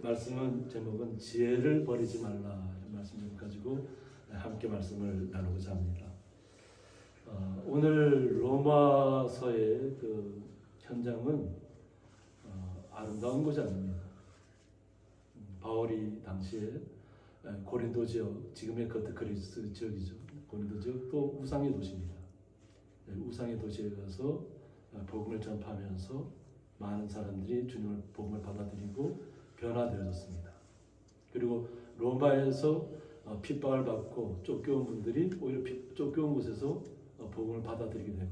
말씀은 제목은 지혜를 버리지 말라 이런 말씀을 가지고 함께 말씀을 나누고자 합니다. 오늘 로마서의 그 현장은 아름다운 고장입니다. 바울이 당시에 고린도 지역, 지금의 그리스 지역이죠. 고린도 지역도 우상의 도시입니다. 우상의 도시에 가서 복음을 전파하면서 많은 사람들이 주님의 복음을 받아들이고 변화되어졌습니다. 그리고 로마에서 핍박을 받고 쫓겨온 분들이 오히려 쫓겨온 곳에서 복음을 받아들이게 되고,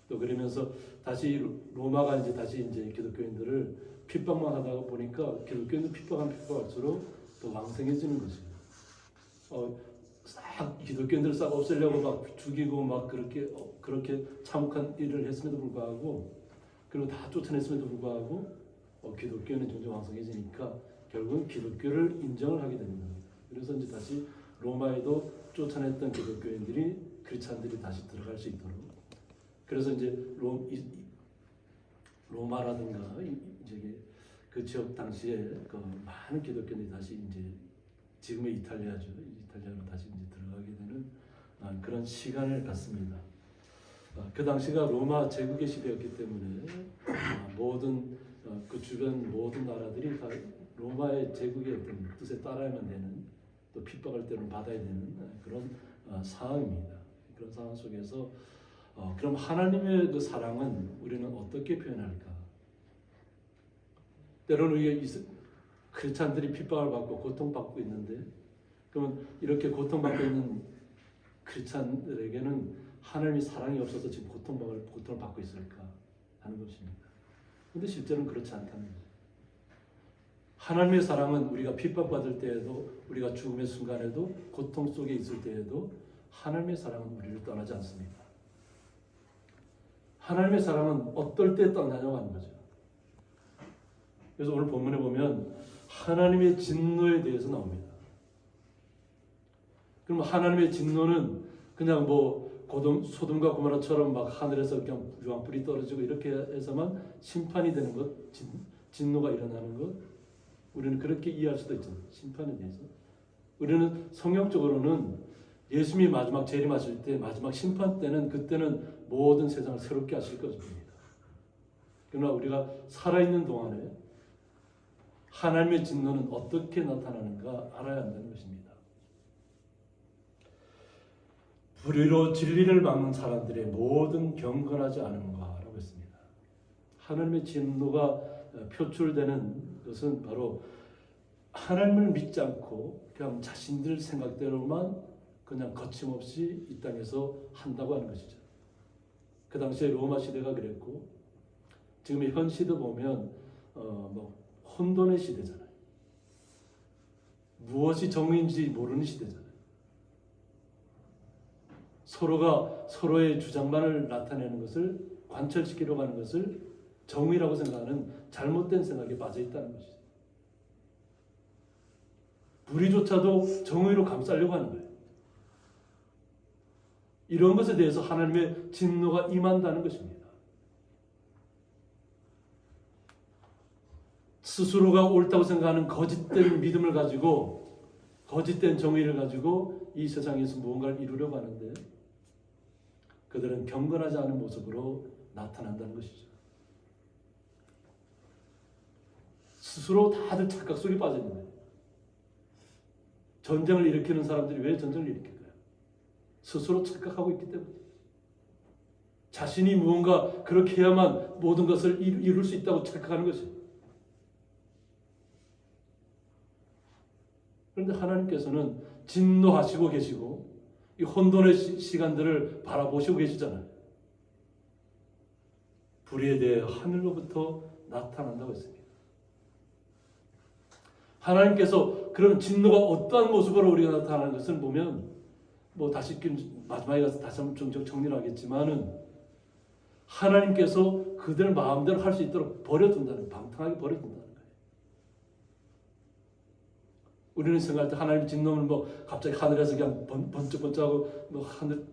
또 그러면서 다시 로마가 다시 기독교인들을 핍박만 하다가 보니까 기독교인들 핍박할수록 더 왕성해지는 것이에요. 기독교인들을 싹 없애려고 막 죽이고 막 그렇게 참혹한 일을 했음에도 불구하고, 그리고 다 쫓아냈음에도 불구하고 기독교는 점점 왕성해지니까 결국은 기독교를 인정을 하게 됩니다. 그래서 다시 로마에도 쫓아냈던 기독교인들이 크리스찬들이 다시 들어갈 수 있도록, 그래서 로마라든가 그 지역 당시에 그 많은 기독교인들이 다시 지금의 이탈리아죠. 이탈리아로 다시 들어가게 되는 그런 시간을 갖습니다. 그 당시가 로마 제국의 시대였기 때문에 모든 그 주변 모든 나라들이 다 로마의 제국의 어떤 뜻에 따라야만 되는, 또 핍박할 때는 받아야 되는 그런 상황입니다. 그런 상황 속에서 그럼 하나님의 그 사랑은 우리는 어떻게 표현할까? 때로는 우리가 크리스찬들이 핍박을 받고 고통받고 있는데, 그러면 이렇게 고통받고 있는 크리스찬들에게는 하나님의 사랑이 없어서 지금 고통을 받고 있을까 하는 것입니다. 그런데 실제로는 그렇지 않다는 거죠. 하나님의 사랑은 우리가 핍박받을 때에도, 우리가 죽음의 순간에도, 고통 속에 있을 때에도 하나님의 사랑은 우리를 떠나지 않습니다. 하나님의 사랑은 어떨 때 떠나냐고 하는 거죠. 그래서 오늘 본문에 보면 하나님의 진노에 대해서 나옵니다. 그럼 하나님의 진노는 그냥 소돔과 고모라처럼 막 하늘에서 그냥 유황불이 떨어지고 이렇게 해서만 심판이 되는 것, 진노가 일어나는 것, 우리는 그렇게 이해할 수도 있잖아요. 심판에 대해서. 우리는 성경적으로는 예수님이 마지막 재림하실 때, 마지막 심판 때는, 그때는 모든 세상을 새롭게 하실 것입니다. 그러나 우리가 살아있는 동안에 하나님의 진노는 어떻게 나타나는가 알아야 한다는 것입니다. 불의로 진리를 막는 사람들의 모든 경건하지 않음과라고 했습니다. 하나님의 진노가 표출되는 것은 바로 하나님을 믿지 않고 그냥 자신들 생각대로만 그냥 거침없이 이 땅에서 한다고 하는 것이죠. 그 당시에 로마 시대가 그랬고, 지금 현 시대 보면 혼돈의 시대잖아요. 무엇이 정의인지 모르는 시대잖아요. 서로가 서로의 주장만을 나타내는 것을 관철시키려고 하는 것을 정의라고 생각하는 잘못된 생각에 빠져 있다는 것이죠. 불의조차도 정의로 감싸려고 하는 거예요. 이런 것에 대해서 하나님의 진노가 임한다는 것입니다. 스스로가 옳다고 생각하는 거짓된 믿음을 가지고, 거짓된 정의를 가지고 이 세상에서 무언가를 이루려고 하는데, 그들은 경건하지 않은 모습으로 나타난다는 것이죠. 스스로 다들 착각 속에 빠져 있는 거예요. 전쟁을 일으키는 사람들이 왜 전쟁을 일으킬까요? 스스로 착각하고 있기 때문에. 자신이 무언가 그렇게 해야만 모든 것을 이룰 수 있다고 착각하는 것이에요. 그런데 하나님께서는 진노하시고 계시고 이 혼돈의 시간들을 바라보시고 계시잖아요. 불의에 대해 하늘로부터 나타난다고 했습니다. 하나님께서 그런 진노가 어떠한 모습으로 우리가 나타나는 것을 보면, 다시 마지막에 가서 다시 한번 정리를 하겠지만은, 하나님께서 그들 마음대로 할 수 있도록 버려둔다는, 방탕하게 버려둔다는 거예요. 우리는 생각할 때 하나님 진노는 갑자기 하늘에서 그냥 번쩍번쩍하고 하늘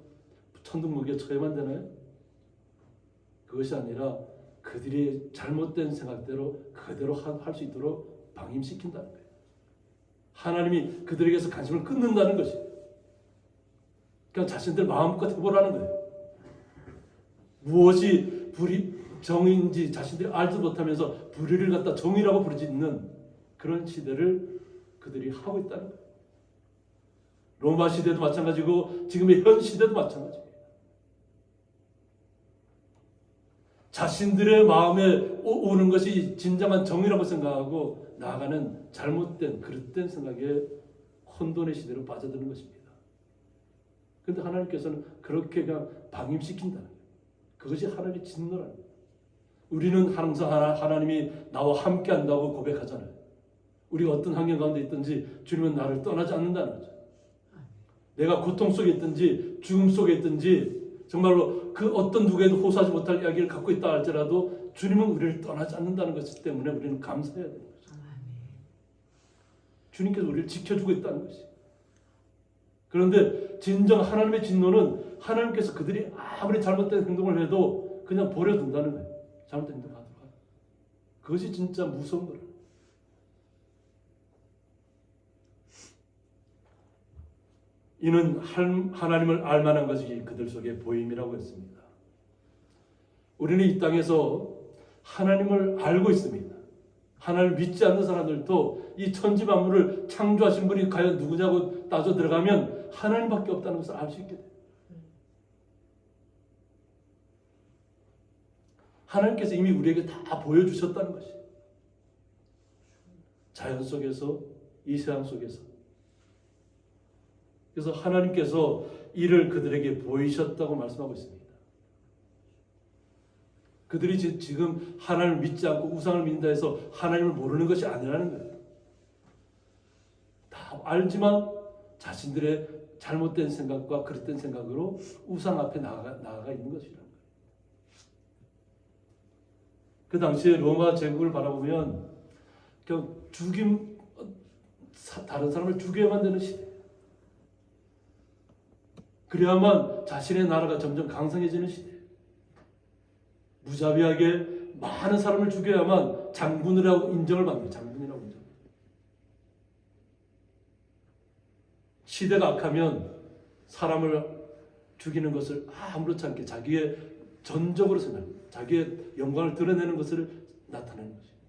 천둥번개 쳐야만 되나요? 그것이 아니라 그들이 잘못된 생각대로 그대로 할 수 있도록 방임시킨다는 거예요. 하나님이 그들에게서 관심을 끊는다는 것이에요. 그냥 자신들 마음껏 해보라는 거예요. 무엇이 정인지 자신들이 알지도 못하면서 불의를 갖다 정의라고 부르짖는 그런 시대를 그들이 하고 있다는 거예요. 로마 시대도 마찬가지고 지금의 현 시대도 마찬가지예요. 자신들의 마음에 오는 것이 진정한 정의라고 생각하고 나아가는 잘못된 그릇된 생각에 혼돈의 시대로 빠져드는 것입니다. 그런데 하나님께서는 그렇게 그냥 방임시킨다는 거예요. 그것이 하나님의 진노라는 거예요. 우리는 항상 하나님이 나와 함께 한다고 고백하잖아요. 우리가 어떤 환경 가운데 있든지 주님은 나를 떠나지 않는다는 거죠. 내가 고통 속에 있든지 죽음 속에 있든지 정말로 그 어떤 누구에도 호소하지 못할 이야기를 갖고 있다 할지라도 주님은 우리를 떠나지 않는다는 것 때문에 우리는 감사해야 되는 거죠. 주님께서 우리를 지켜주고 있다는 것이. 그런데 진정 하나님의 진노는 하나님께서 그들이 아무리 잘못된 행동을 해도 그냥 버려둔다는 거예요. 잘못된 행동을 하더라도. 그것이 진짜 무서운 거예요. 이는 하나님을 알만한 것이 그들 속에 보임이라고 했습니다. 우리는 이 땅에서 하나님을 알고 있습니다. 하나님을 믿지 않는 사람들도 이 천지 만물을 창조하신 분이 과연 누구냐고 따져 들어가면 하나님밖에 없다는 것을 알 수 있게 돼요. 하나님께서 이미 우리에게 다 보여주셨다는 것이. 자연 속에서, 이 세상 속에서. 그래서 하나님께서 이를 그들에게 보이셨다고 말씀하고 있습니다. 그들이 지금 하나님을 믿지 않고 우상을 믿는다 해서 하나님을 모르는 것이 아니라는 거예요. 다 알지만 자신들의 잘못된 생각과 그릇된 생각으로 우상 앞에 나아가 있는 것이라는 거예요. 그 당시에 로마 제국을 바라보면 그냥 다른 사람을 죽여야만 되는 시대. 그래야만 자신의 나라가 점점 강성해지는 시대. 무자비하게 많은 사람을 죽여야만 장군이라고 인정을 받는 장군이라고 인정. 시대가 악하면 사람을 죽이는 것을 아무렇지 않게 자기의 전적으로 생각합니다. 자기의 영광을 드러내는 것을 나타내는 것입니다.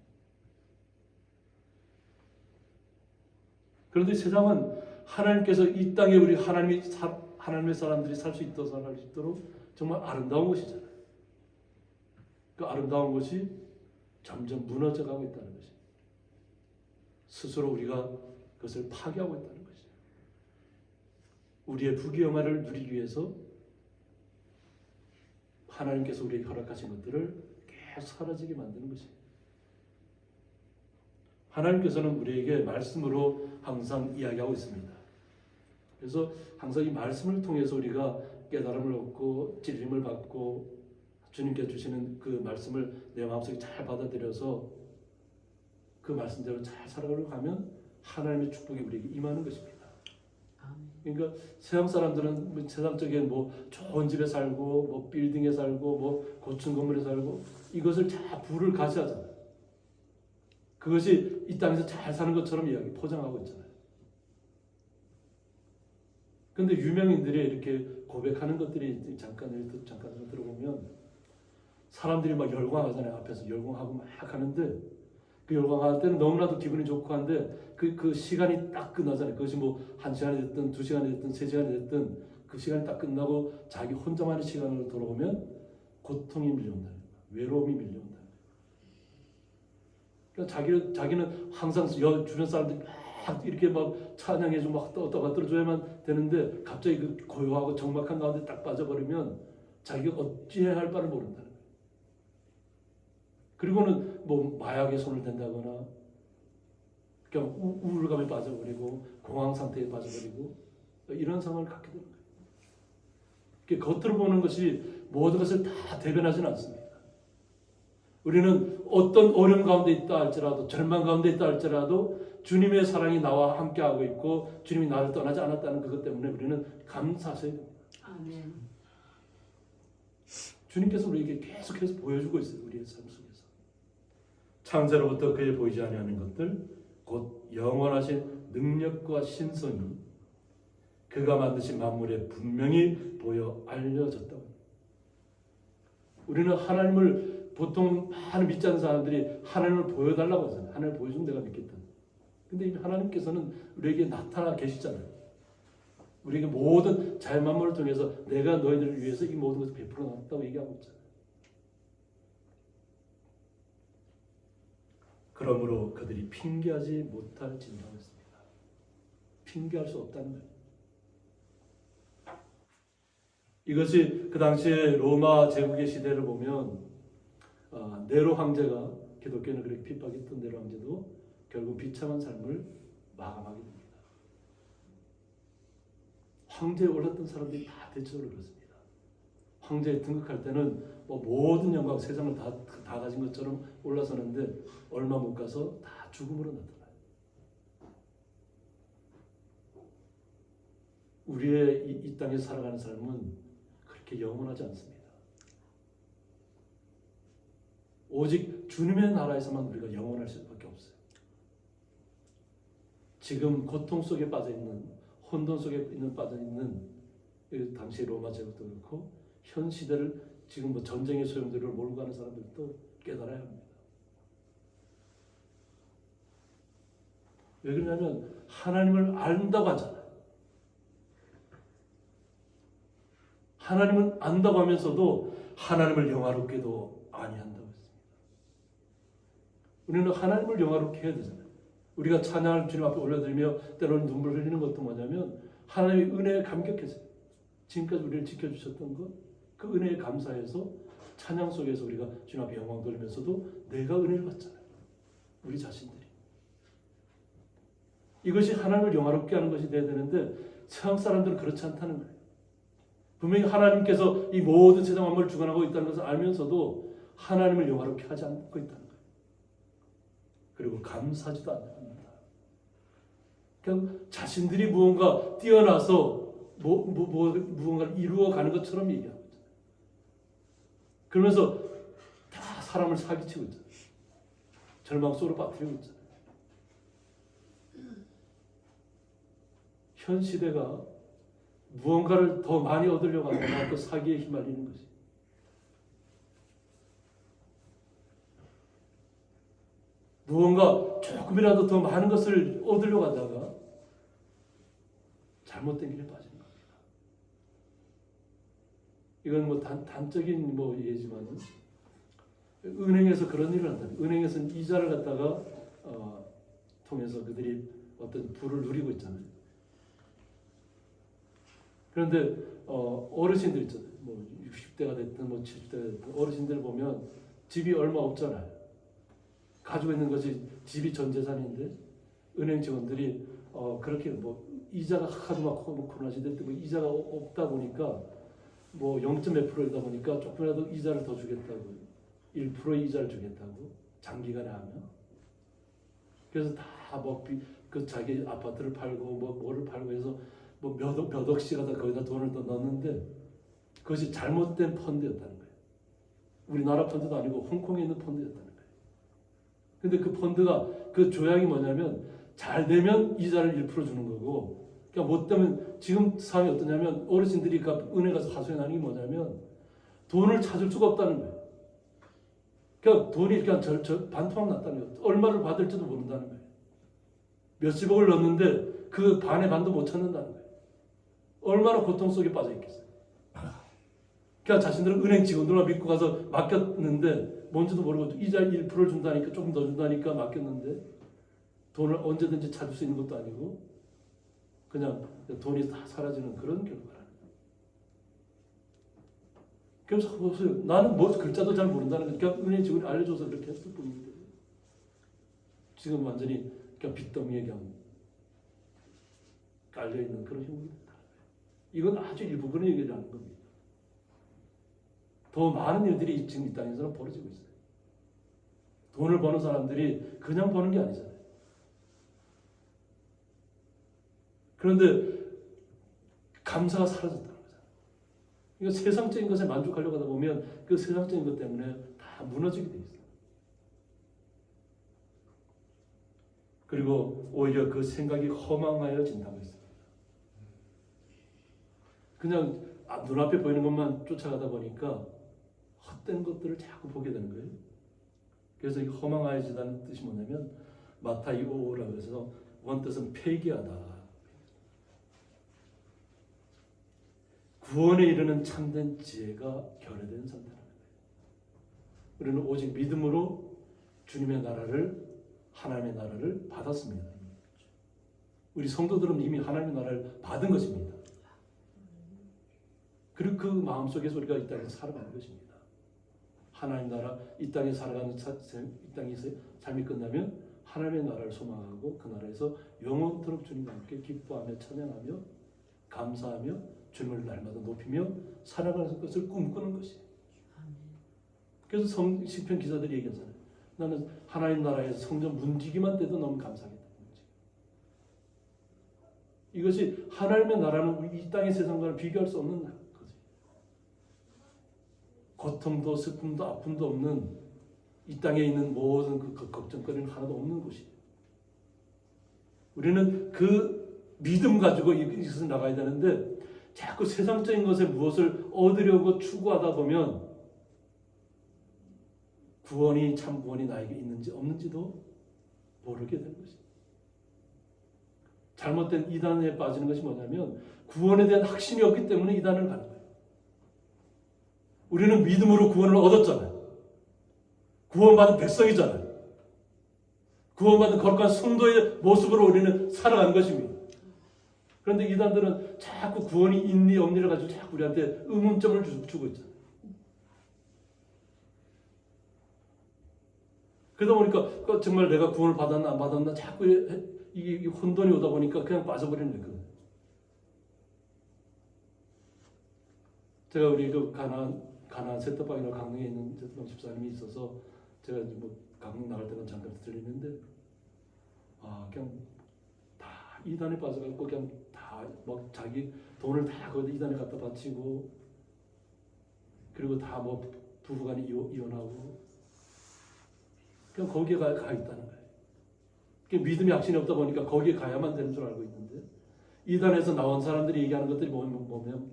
그런데 세상은 하나님께서 이 땅에 우리 하나님의 사람들이 살 수 있도록 정말 아름다운 것이잖아요. 그 아름다운 것이 점점 무너져가고 있다는 것이. 스스로 우리가 그것을 파괴하고 있다는 것이. 우리의 부귀영화를 누리기 위해서 하나님께서 우리에게 허락하신 것들을 계속 사라지게 만드는 것입니다. 하나님께서는 우리에게 말씀으로 항상 이야기하고 있습니다. 그래서 항상 이 말씀을 통해서 우리가 깨달음을 얻고 찔림을 받고 주님께서 주시는 그 말씀을 내 마음속에 잘 받아들여서 그 말씀대로 잘 살아가려고 하면 하나님의 축복이 우리에게 임하는 것입니다. 그러니까 세상 사람들은 세상적인 좋은 집에 살고 빌딩에 살고 고층 건물에 살고 이것을 다 부를 가시하잖아요. 그것이 이 땅에서 잘 사는 것처럼 이야기 포장하고 있잖아요. 그런데 유명인들이 이렇게 고백하는 것들이 잠깐 들어보면 사람들이 막 열광하잖아요. 앞에서 열광하고 막 하는데 그 열광할 때는 너무나도 기분이 좋고 한데 그 시간이 딱 끝나잖아요. 그것이 1시간이 됐든 2시간이 됐든 3시간이 됐든 그 시간이 딱 끝나고 자기 혼자만의 시간으로 돌아오면 고통이 밀려온다는 거예요. 외로움이 밀려온다는 거예요. 그러니까 자기는 항상 주변 사람들이 막 이렇게 막 찬양해주고 막 떠들어줘야만 되는데 갑자기 그 고요하고 적막한 가운데 딱 빠져버리면 자기가 어찌해야 할 바를 모른다는 거예요. 그리고는 마약에 손을 댄다거나 그냥 우울감에 빠져버리고 공황 상태에 빠져버리고 이런 상황을 갖게 되는 거예요. 겉으로 보는 것이 모든 것을 다 대변하지는 않습니다. 우리는 어떤 어려움 가운데 있다 할지라도 절망 가운데 있다 할지라도 주님의 사랑이 나와 함께하고 있고 주님이 나를 떠나지 않았다는 그것 때문에 우리는 감사하셔야 됩니다. 아멘. 주님께서 우리에게 계속해서 보여주고 있어요. 우리의 삶 속에서. 창세로부터 그의 보이지 아니하는 것들 곧 영원하신 능력과 신성이 그가 만드신 만물에 분명히 보여 알려졌다고. 우리는 하나님을 보통 많은 믿지 않는 사람들이 하나님을 보여달라고 하잖아요. 하나님을 보여준 내가 믿겠다. 근데 이미 하나님께서는 우리에게 나타나 계시잖아요. 우리에게 모든 자연만물을 통해서 내가 너희들을 위해서 이 모든 것을 베풀어 놨다고 얘기하고 있잖아요. 그러므로 그들이 핑계하지 못할 진노하고 있습니다. 핑계할 수 없다는 거예요. 이것이 그 당시에 로마 제국의 시대를 보면 네로 황제가, 기독교는 그렇게 핍박했던 네로 황제도 결국 비참한 삶을 마감하게 됩니다. 황제에 올랐던 사람들이 다 대체적으로 그렇습니다. 황제에 등극할 때는 모든 영광, 세상을 다 가진 것처럼 올라서는데 얼마 못 가서 다 죽음으로 나타나요. 우리의 이 땅에서 살아가는 삶은 그렇게 영원하지 않습니다. 오직 주님의 나라에서만 우리가 영원할 수밖에 없어요. 지금 고통 속에 빠져있는, 혼돈 속에 빠져있는 당시 로마 제국도 그렇고 현 시대를 지금 전쟁의 소용돌이를 몰고 가는 사람들도 깨달아야 합니다. 왜 그러냐면 하나님을 안다고 하잖아요. 하나님은 안다고 하면서도 하나님을 영화롭게도 아니한다고 했습니다. 우리는 하나님을 영화롭게 해야 되잖아요. 우리가 찬양을 주님 앞에 올려드리며 때로는 눈물 흘리는 것도 뭐냐면 하나님의 은혜에 감격해서 지금까지 우리를 지켜주셨던 것, 그 은혜에 감사해서 찬양 속에서 우리가 주님 앞에 영광 돌리면서도 내가 은혜를 받잖아요. 우리 자신들이. 이것이 하나님을 영화롭게 하는 것이 돼야 되는데 세상 사람들은 그렇지 않다는 거예요. 분명히 하나님께서 이 모든 세상 만물을 주관하고 있다는 것을 알면서도 하나님을 영화롭게 하지 않고 있다는 거예요. 그리고 감사하지도 않습니다. 그냥 자신들이 무언가 뛰어나서 무언가를 이루어가는 것처럼 얘기하고 있잖아요. 그러면서 다 사람을 사기치고 있잖아요. 절망 속으로 빠뜨리고 있잖아요. 현 시대가 무언가를 더 많이 얻으려고 하거나 또 사기에 휘말리는 것이. 무언가 조금이라도 더 많은 것을 얻으려고 하다가 잘못된 길에 빠지는 겁니다. 이건 단적인 예지만 은행에서 그런 일을 한다. 은행에서는 이자를 갖다가 통해서 그들이 어떤 부를 누리고 있잖아요. 그런데 어르신들 있잖아요. 60대가 됐든 70대가 됐든 어르신들 보면 집이 얼마 없잖아요. 가지고 있는 것이 집이 전 재산인데 은행 직원들이 그렇게 이자가 하도 막 코로나시대 때 이자가 없다 보니까 0.몇 %이다 보니까 조금이라도 이자를 더 주겠다고 1%의 이자를 주겠다고 장기간에 하면 그래서 다 그 자기 아파트를 팔고 뭐를 팔고 해서 몇 억씩 하다 거기다 돈을 더 넣었는데 그것이 잘못된 펀드였다는 거예요. 우리나라 펀드도 아니고 홍콩에 있는 펀드였다는 거예요. 근데 그 펀드가 그 조약이 뭐냐면 잘 되면 이자를 1% 주는 거고 그러니까 못 되면 지금 상황이 어떠냐면 어르신들이 은행 가서 하소연하는 게 뭐냐면 돈을 찾을 수가 없다는 거예요. 그러니까 돈이 그냥 반토막 났다는 거예요. 얼마를 받을지도 모른다는 거예요. 몇십억을 넣었는데 그 반의 반도 못 찾는다는 거예요. 얼마나 고통 속에 빠져 있겠어요. 그러니까 자신들은 은행 직원들만 믿고 가서 맡겼는데 뭔지도 모르고 이자 1%를 준다니까 조금 더 준다니까 맡겼는데 돈을 언제든지 찾을 수 있는 것도 아니고 그냥 돈이 다 사라지는 그런 결과라는 거예요. 그래서 보세요. 나는 글자도 잘 모른다는 거니까 그러니까 은행 직원이 알려줘서 그렇게 했을 뿐인데 지금 완전히 그냥 빚더미에 그냥 깔려있는 그런 형국이다. 이건 아주 일부분의 얘기를 하는 겁니다. 더 많은 일들이 지금 이 땅에서는 벌어지고 있어요. 돈을 버는 사람들이 그냥 버는 게 아니잖아요. 그런데 감사가 사라졌다는 거잖아요. 그러니까 세상적인 것에 만족하려고 하다 보면 그 세상적인 것 때문에 다 무너지게 돼 있어요. 그리고 오히려 그 생각이 허망하여진다고 했습니다. 그냥 눈앞에 보이는 것만 쫓아가다 보니까 헛된 것들을 자꾸 보게 되는 거예요. 그래서 이 허망하여지다는 뜻이 뭐냐면 마타이 5라고 해서 원뜻은 폐기하다. 구원에 이르는 참된 지혜가 결여된 상태라는 거예요. 우리는 오직 믿음으로 주님의 나라를, 하나님의 나라를 받았습니다. 우리 성도들은 이미 하나님의 나라를 받은 것입니다. 그리고 그 마음속에서 우리가 이 땅에서 살아가는 것입니다. 하나님 나라, 이 땅에 살아가는 이 땅에서 삶이 끝나면 하나님의 나라를 소망하고 그 나라에서 영원토록 주님과 함께 기뻐하며 찬양하며 감사하며 주님을 날마다 높이며 살아가는 것을 꿈꾸는 것이에요. 그래서 시편 기자들이 얘기하잖아요. 나는 하나님 나라에서 성전 문지기만 돼도 너무 감사하겠다. 이것이 하나님의 나라는 이 땅의 세상과는 비교할 수 없는 거지. 고통도 슬픔도 아픔도 없는 이 땅에 있는 모든 그 걱정거리는 하나도 없는 곳이에요. 우리는 그 믿음 가지고 이것을 나가야 되는데 자꾸 세상적인 것에 무엇을 얻으려고 추구하다 보면 구원이 참 구원이 나에게 있는지 없는지도 모르게 되는 것입니다. 잘못된 이단에 빠지는 것이 뭐냐면 구원에 대한 확신이 없기 때문에 이단을 가는 거예요. 우리는 믿음으로 구원을 얻었잖아요. 구원받은 백성이잖아요. 구원받은 거룩한 성도의 모습으로 우리는 살아가는 것입니다. 그런데 이단들은 자꾸 구원이 있니 없니를 가지고 자꾸 우리한테 의문점을 주고 있잖아요. 그러다 보니까 정말 내가 구원을 받았나 안 받았나 자꾸 이 혼돈이 오다 보니까 그냥 빠져버리는 거예요. 제가 우리 그 가나안 세터방이라고 강릉에 있는 세터방 집사님이 있어서 제가 뭐 강릉 나갈 때는 잠깐 들리는데 그냥 다 이단에 빠져갖고 그냥 다 막 자기 돈을 다 거기 이단에 갖다 바치고 그리고 다 뭐 부부간에 이혼하고 그냥 거기에 가 있다는 거예요. 믿음이 확신이 없다 보니까 거기에 가야만 되는 줄 알고 있는데 이단에서 나온 사람들이 얘기하는 것들이 뭐냐면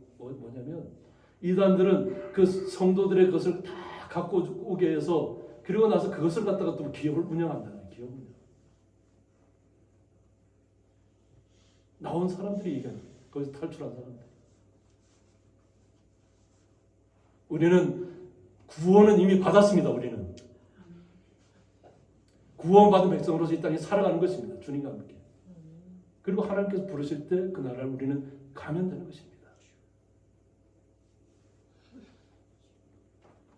이단들은 그 성도들의 것을 다 갖고 오게 해서 그리고 나서 그것을 갖다가 또 기업을 운영한다는 거예요. 기업 운영. 나온 사람들이 얘기하는 거예요. 거기서 탈출한 사람들. 우리는 구원은 이미 받았습니다. 우리는. 구원받은 백성으로서 이 땅에 살아가는 것입니다. 주님과 함께. 그리고 하나님께서 부르실 때 그 나라를 우리는 가면 되는 것입니다.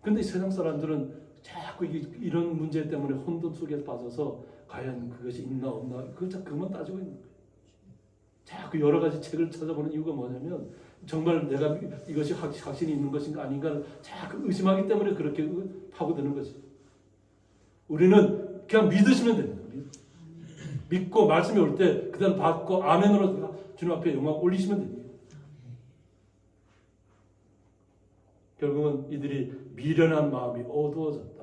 그런데 세상 사람들은 자꾸 이런 문제 때문에 혼돈 속에 빠져서 과연 그것이 있나 없나 그것만 따지고 있는 거예요. 자꾸 여러 가지 책을 찾아보는 이유가 뭐냐면 정말 내가 이것이 확신이 있는 것인가 아닌가를 자꾸 의심하기 때문에 그렇게 파고드는 거지. 우리는 그냥 믿으시면 됩니다. 믿고 말씀이 올 때 그다음 받고 아멘으로 주님 앞에 영광 올리시면 됩니다. 결국은 이들이 미련한 마음이 어두워졌다.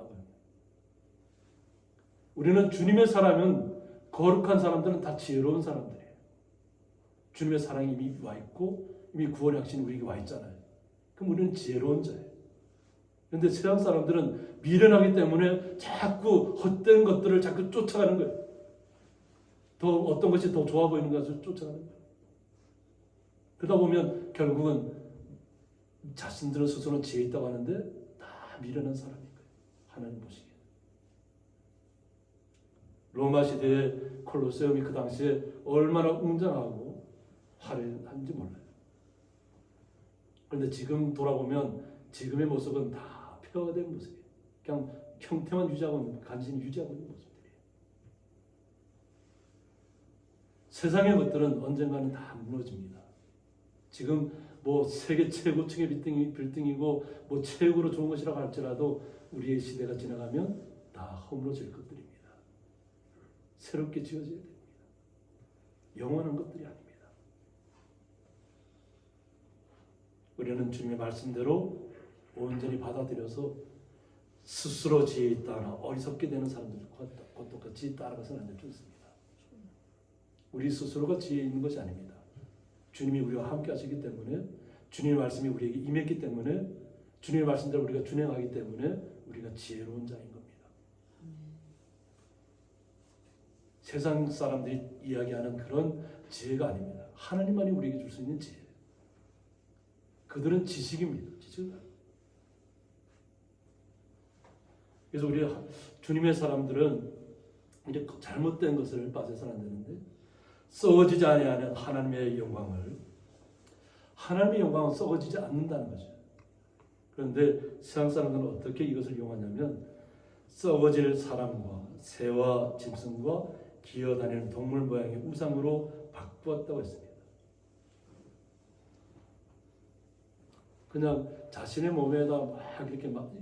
우리는 주님의 사람은 거룩한 사람들은 다 지혜로운 사람들이에요. 주님의 사랑이 이미 와 있고 이미 구원의 확신이 우리에게 와 있잖아요. 그럼 우리는 지혜로운 자예요. 그런데 세상 사람들은 미련하기 때문에 자꾸 헛된 것들을 자꾸 쫓아가는 거예요. 더 어떤 것이 더 좋아 보이는 것을 쫓아가는 거예요. 그러다 보면 결국은 자신들은 스스로는 지혜 있다고 하는데 다 미련한 사람인 거예요. 하나님 보시기에. 로마 시대의 콜로세움이 그 당시에 얼마나 웅장하고 화려한지 몰라요. 그런데 지금 돌아보면 지금의 모습은 다 폐허된 모습이에요. 그냥 형태만 유지하고 있는, 간신히 유지하고 있는 모습들이에요. 세상의 것들은 언젠가는 다 무너집니다. 지금 뭐 세계 최고층의 빌딩이고 뭐 최고로 좋은 것이라고 할지라도 우리의 시대가 지나가면 다 허물어질 것들입니다. 새롭게 지어져야 됩니다. 영원한 것들이 아닙니다. 우리는 주님의 말씀대로 온전히 받아들여서 스스로 지혜 있다나 어리석게 되는 사람들과 똑같이 따라가서는 안 될 줄 있습니다. 우리 스스로가 지혜 있는 것이 아닙니다. 주님이 우리와 함께 하시기 때문에, 주님의 말씀이 우리에게 임했기 때문에, 주님의 말씀대로 우리가 준행하기 때문에 우리가 지혜로운 자인 겁니다. 세상 사람들이 이야기하는 그런 지혜가 아닙니다. 하나님만이 우리에게 줄 수 있는 지혜. 그들은 지식입니다. 지식을. 그래서 우리 주님의 사람들은 이제 잘못된 것을 빠져서는 안 되는데, 썩어지지 아니하는 하나님의 영광을, 하나님의 영광은 썩어지지 않는다는 거죠. 그런데 세상 사람들은 어떻게 이것을 이용하냐면, 썩어질 사람과 새와 짐승과 기어다니는 동물 모양의 우상으로 바꾸었다고 했습니다. 그냥 자신의 몸에다 막 이렇게 막,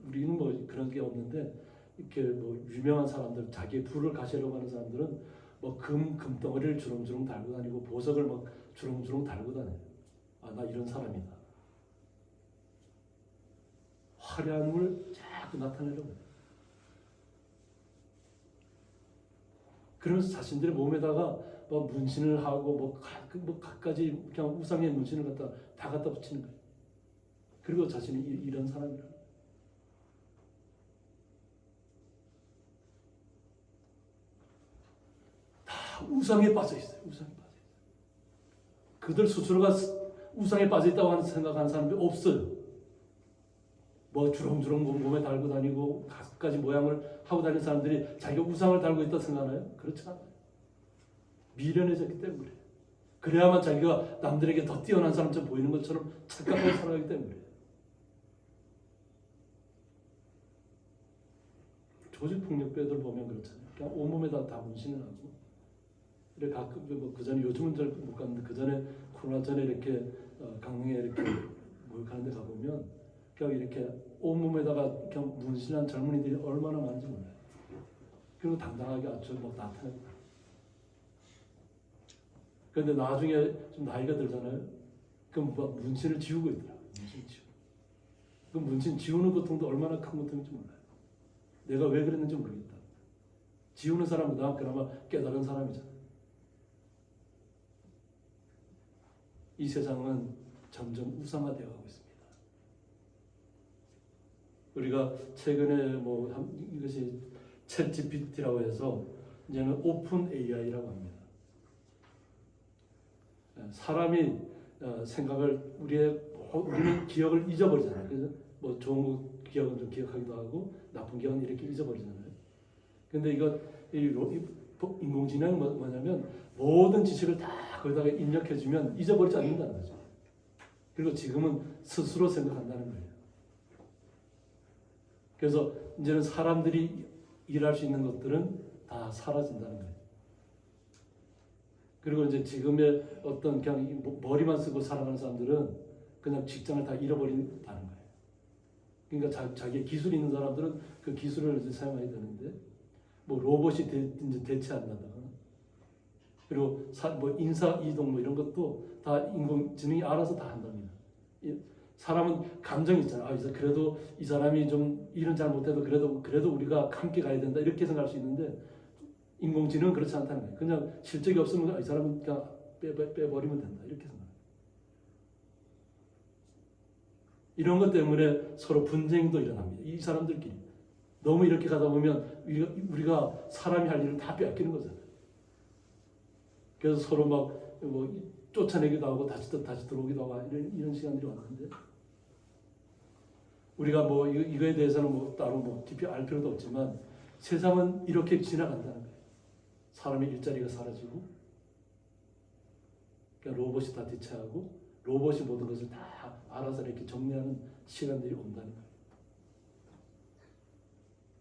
우리는 뭐 그런 게 없는데, 이렇게 뭐 유명한 사람들, 자기의 부를 가시려고 하는 사람들은 뭐 금덩어리를 주렁주렁 달고 다니고 보석을 막 주렁주렁 달고 다녀요. 아, 나 이런 사람이다. 화려함을 자꾸 나타내려고 해요. 그러면서 자신들의 몸에다가 뭐 문신을 하고 뭐 갖가지 그냥 우상의 문신을 다 갖다 붙이는 거예요. 그리고 자신이 이런 사람이라. 다 우상에 빠져 있어요. 우상에 빠져 있어요. 그들 스스로가 우상에 빠져 있다고 생각하는 사람들이 없어요. 뭐 주렁주렁 몸에 달고 다니고 갖가지 모양을 하고 다니는 사람들이 자기가 우상을 달고 있다고 생각하나요? 그렇지 않아요. 미련해졌기 때문에. 그래야만 자기가 남들에게 더 뛰어난 사람처럼 보이는 것처럼 착각하고 살아가기 때문에. 조직폭력배들 보면 그렇잖아요. 그냥 온몸에다 다 문신을 하고. 이렇게 가끔 뭐 그전에, 요즘은 잘 못 갔는데 그전에 코로나 전에 이렇게 강릉에 이렇게 목욕하는데 가보면 그냥 이렇게 온몸에다가 그냥 문신한 젊은이들이 얼마나 많은지 몰라요. 그리고 당당하게 아주 막 나타나고. 그런데 나중에 좀 나이가 들잖아요. 그럼 막 문신을 지우고 있더라고요. 문신 지우고. 그 문신 지우는 고통도 얼마나 큰 고통인지 몰라요. 내가 왜 그랬는지 모르겠다. 지우는 사람보다 그나마 깨달은 사람이잖아요. 이 세상은 점점 우상화되어 가고 있습니다. 우리가 최근에 뭐 이것이 챗 GPT라고 해서 이제는 오픈 AI라고 합니다. 사람이 생각을 우리는 기억을 잊어버리잖아요. 그래서 뭐 좋은 기억은 좀 기억하기도 하고 나쁜 기억은 이렇게 잊어버리잖아요. 근데 인공지능은 뭐냐면 모든 지식을 다 거기다가 입력해주면 잊어버리지 않는다는 거죠. 그리고 지금은 스스로 생각한다는 거예요. 그래서 이제는 사람들이 일할 수 있는 것들은 다 사라진다는 거예요. 그리고 이제 지금의 어떤 그냥 머리만 쓰고 살아가는 사람들은 그냥 직장을 다 잃어버린다는 거예요. 그러니까 자기의 기술이 있는 사람들은 그 기술을 이제 사용해야 되는데, 뭐 로봇이 이제 대체한다거나, 그리고 뭐 인사 이동 뭐 이런 것도 다 인공지능이 알아서 다 한답니다. 사람은 감정이 있잖아요. 그래도 이 사람이 좀 일은 잘 못해도 그래도 우리가 함께 가야 된다 이렇게 생각할 수 있는데, 인공지능은 그렇지 않다는 거예요. 그냥 실적이 없으면 이 사람은 그냥 빼버리면 된다 이렇게 생각해요. 이런 것 때문에 서로 분쟁도 일어납니다. 이 사람들끼리 너무 이렇게 가다 보면 우리가 사람이 할 일을 다 빼앗기는 거잖아요. 그래서 서로 막 뭐 쫓아내기도 하고 다시 들어오기도 하고 이런 시간들이 왔는데, 우리가 뭐 이거에 대해서는 뭐 따로 뭐 깊이 알 필요도 없지만 세상은 이렇게 지나간다는 거예요. 사람의 일자리가 사라지고, 그러니까 로봇이 다 대체하고 로봇이 모든 것을 다 알아서 이렇게 정리하는 시간들이 온다는 거예요.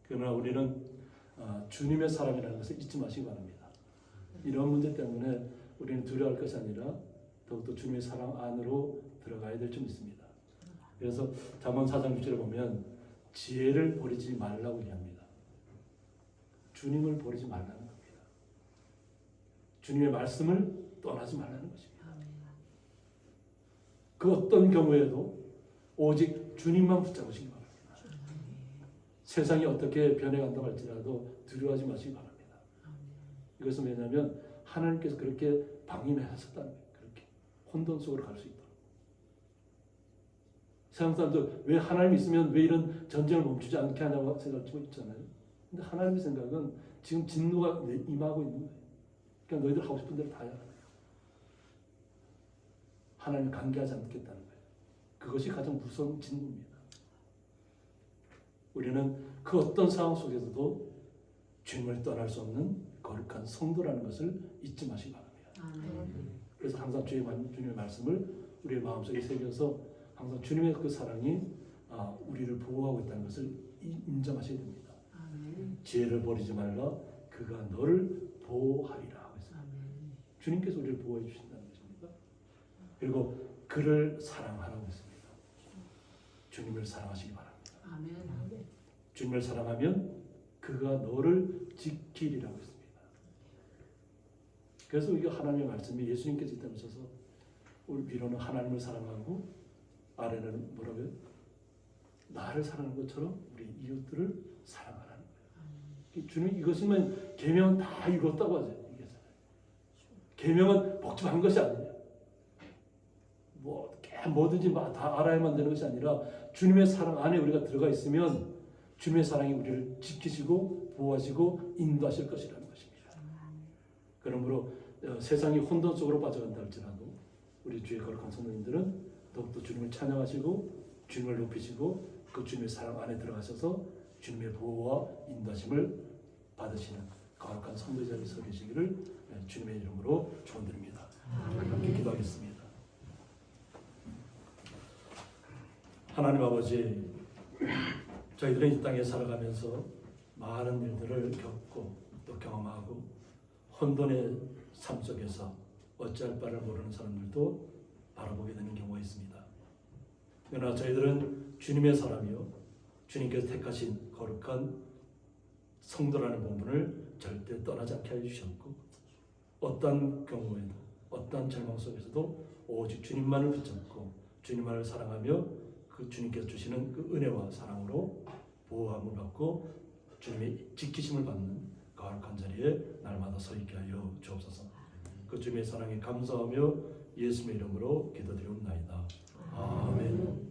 그러나 우리는 주님의 사람이라는 것을 잊지 마시기 바랍니다. 이런 문제 때문에 우리는 두려워할 것이 아니라 더욱더 주님의 사랑 안으로 들어가야 될 줄 믿습니다. 그래서 잠언 4장 6절에 보면 지혜를 버리지 말라고 얘기합니다. 주님을 버리지 말라는 겁니다. 주님의 말씀을 떠나지 말라는 것입니다. 그 어떤 경우에도 오직 주님만 붙잡으시기 바랍니다. 세상이 어떻게 변해간다고 할지라도 두려워하지 마시기 바랍니다. 이것은 왜냐하면 하나님께서 그렇게 방임하셨다는 거예요. 그렇게 혼돈 속으로 갈 수 있도록. 세상 사람들 왜 하나님 있으면 왜 이런 전쟁을 멈추지 않게 하냐고 생각하고 있잖아요. 근데 하나님의 생각은 지금 진노가 임하고 있는 거예요. 그러니까 너희들 하고 싶은 대로 다 해라. 하나님 관계하지 않겠다는 거예요. 그것이 가장 무서운 진노입니다. 우리는 그 어떤 상황 속에서도 주님을 떠날 수 없는 거룩한 성도라는 것을 잊지 마시기 바랍니다. 그래서 항상 주님의 말씀을 우리의 마음속에 새겨서 항상 주님의 그 사랑이 우리를 보호하고 있다는 것을 인정하셔야 됩니다. 지혜를 버리지 말라. 그가 너를 보호하리라 하고 있습니다. 주님께서 우리를 보호해 주신다는 것입니다. 그리고 그를 사랑하라고 했습니다. 주님을 사랑하시기 바랍니다. 주님을 사랑하면 그가 너를 지키리라고 했습니다. 그래서 이게 하나님의 말씀이 예수님께서 이 땅에 오셔서 우리 위로는 하나님을 사랑하고 아래는 뭐라고요? 나를 사랑하는 것처럼 우리 이웃들을 사랑하라는 거예요. 주님 이것이면 계명은 다 이뤘다고 하죠. 계명은 복잡한 것이 아니에요. 뭐든지 다 알아야만 되는 것이 아니라 주님의 사랑 안에 우리가 들어가 있으면 주님의 사랑이 우리를 지키시고 보호하시고 인도하실 것이라는 것입니다. 그러므로 세상이 혼돈 속으로 빠져간다 할지라도 우리 주의 거룩한 성도님들은 더욱더 주님을 찬양하시고 주님을 높이시고 그 주님의 사랑 안에 들어가셔서 주님의 보호와 인도하심을 받으시는 거룩한 성도의 자리에 서 계시기를 주님의 이름으로 축원드립니다. 함께 기도하겠습니다. 하나님 아버지, 저희들은 이 땅에 살아가면서 많은 일들을 겪고 또 경험하고 혼돈의 삶 속에서 어찌할 바를 모르는 사람들도 바라보게 되는 경우가 있습니다. 그러나 저희들은 주님의 사람이요 주님께서 택하신 거룩한 성도라는 본분을 절대 떠나지 않게 해주셨고 어떤 경우에도 어떤 절망 속에서도 오직 주님만을 붙잡고 주님만을 사랑하며 그 주님께서 주시는 그 은혜와 사랑으로 보호함을 받고 주님의 지키심을 받는 거룩한 자리에 날마다 서 있게 하여 주옵소서. 그 주님의 사랑에 감사하며 예수님의 이름으로 기도드리옵나이다. 아멘.